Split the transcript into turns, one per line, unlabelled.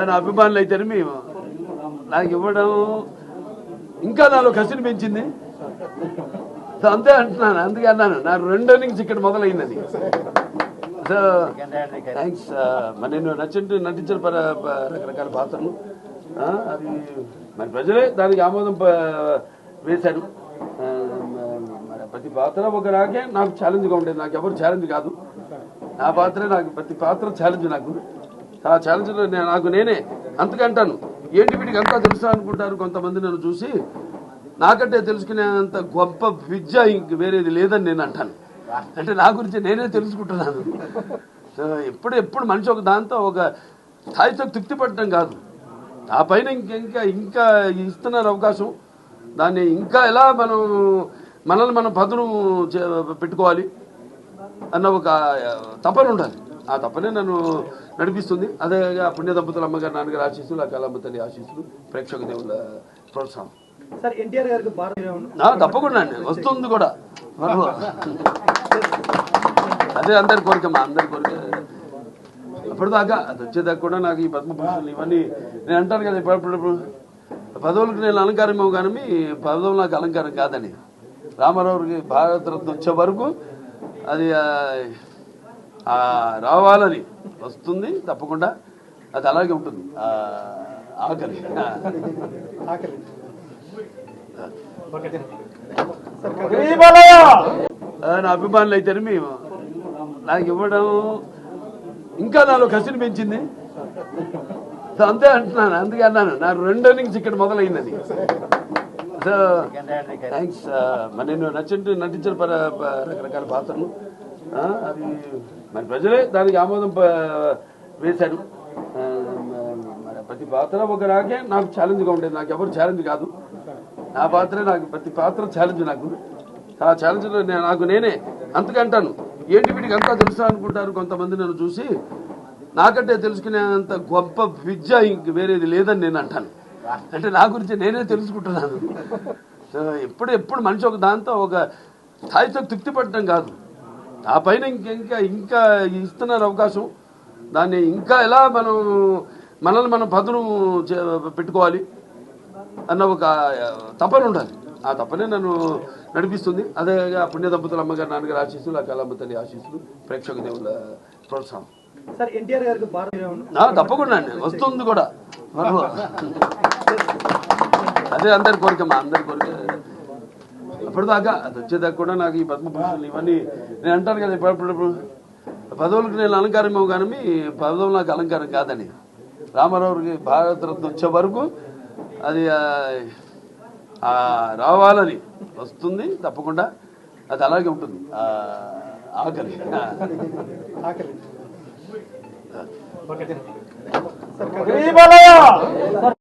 నా అభిమానులు అయితే మేము నాకు ఇవ్వడం ఇంకా నాలో కసిని పెంచింది. అంతే అంటున్నాను, అందుకే అన్నాను నా 2 innings ఇక్కడ మొదలైందని. So thanks. మరి నేను నటించిన రకరకాల పాత్రలు అది మరి ప్రజలే దానికి ఆమోదం వేశారు. మరి ప్రతి పాత్ర ఒక రాకే నాకు ఛాలెంజ్గా ఉండేది. నాకు ఎవరు ఛాలెంజ్ కాదు, నా పాత్రే నాకు. ప్రతి పాత్ర ఛాలెంజ్ నాకు. ఆ ఛాలెంజ్లో నాకు నేనే అంతకంటాను. ఏంటి వీటికి అంతా తెలుసా అనుకుంటారు కొంతమంది నన్ను చూసి. నాకంటే తెలుసుకునేంత గొప్ప విద్య ఇంక వేరేది లేదని నేను అంటాను. అంటే నా గురించి నేనే తెలుసుకుంటున్నాను. సో ఎప్పుడు మనిషి ఒక దాంతో ఒక స్థాయితో తృప్తి పడటం కాదు, ఆ పైన ఇంకా ఇస్తున్నారు అవకాశం. దాన్ని ఇంకా ఎలా మనల్ని మనం పదును పెట్టుకోవాలి అన్న ఒక తపన ఉండాలి. ఆ తపనే నన్ను నడిపిస్తుంది. అదే ఆ పుణ్య దంపతుల అమ్మగారు నాన్నగారు ఆశీస్సులు, ఆ కళమ్మ తల్లి ఆశీస్సులు, ప్రేక్షక దేవుల ప్రోత్సాహం. తప్పకుండా అండి, వస్తుంది కూడా. అదే అందరి కోరికమ్మా, అందరి కోరిక. అప్పటిదాకా అది వచ్చేదాకా కూడా నాకు ఈ పద్మభూషణలు ఇవన్నీ నేను అంటాను కదా, ఇప్పుడు పదవులకు నేను అలంకారం కానీ పదవులు నాకు అలంకారం కాదని. రామారావుకి భారతరత్న వచ్చే వరకు అది రావాలని వస్తుంది తప్పకుండా. అది అలాగే ఉంటుంది. ఆకలి నా అభిమానులు అయితే మేము నాకు ఇవ్వడం ఇంకా నాలో కసిని పెంచింది. అంతే అంటున్నాను, అందుకే అన్నాను నా 2 innings ఇక్కడ మొదలైందని. So thanks. మరి నేను నటించిన రకరకాల పాత్రలు అది మరి ప్రజలే దానికి ఆమోదం వేశారు. మరి ప్రతి పాత్ర ఒక రాకే నాకు ఛాలెంజ్గా ఉండేది. నాకు ఎవరు ఛాలెంజ్ కాదు, నా పాత్రే నాకు. ప్రతి పాత్ర ఛాలెంజ్ నాకు. ఆ ఛాలెంజ్లో నాకు నేనే అంతకంటాను. ఏంటి వీటికి అంతా తెలుసా అనుకుంటారు కొంతమంది నన్ను చూసి. నాకంటే తెలుసుకునేంత గొప్ప విద్య ఇంక వేరేది లేదని నేను అంటాను. అంటే నా గురించి నేనే తెలుసుకుంటున్నాను. సో ఎప్పుడు మనిషి ఒక దాంతో ఒక స్థాయితో తృప్తి పడటం కాదు, ఆ పైన ఇంకా ఇస్తున్నారు అవకాశం. దాన్ని ఇంకా ఎలా మనల్ని మనం పదును పెట్టుకోవాలి అన్న ఒక తపన ఉండాలి. ఆ తపనే నన్ను నడిపిస్తుంది. అదే ఆ పుణ్య దంపతుల అమ్మగారు నాన్నగారు ఆశీస్సులు, ఆ కళమ్మ తల్లి ఆశీస్సులు, ప్రేక్షక దేవుల ప్రోత్సాహం. తప్పకుండా అండి, వస్తుంది కూడా. అదే అందరి కోరికమ్మా, అందరి కోరిక. అప్పటిదాకా అది వచ్చేదాకా కూడా నాకు ఈ పద్మభూషణలు ఇవన్నీ నేను అంటాను కదా, ఇప్పుడు పదవులకు నేను అలంకారం కానీ పదవులు నాకు అలంకారం కాదని. రామారావుకి భారతరత్న వచ్చే వరకు అది రావాలని వస్తుంది తప్పకుండా. అది అలాగే ఉంటుంది. ఆకలి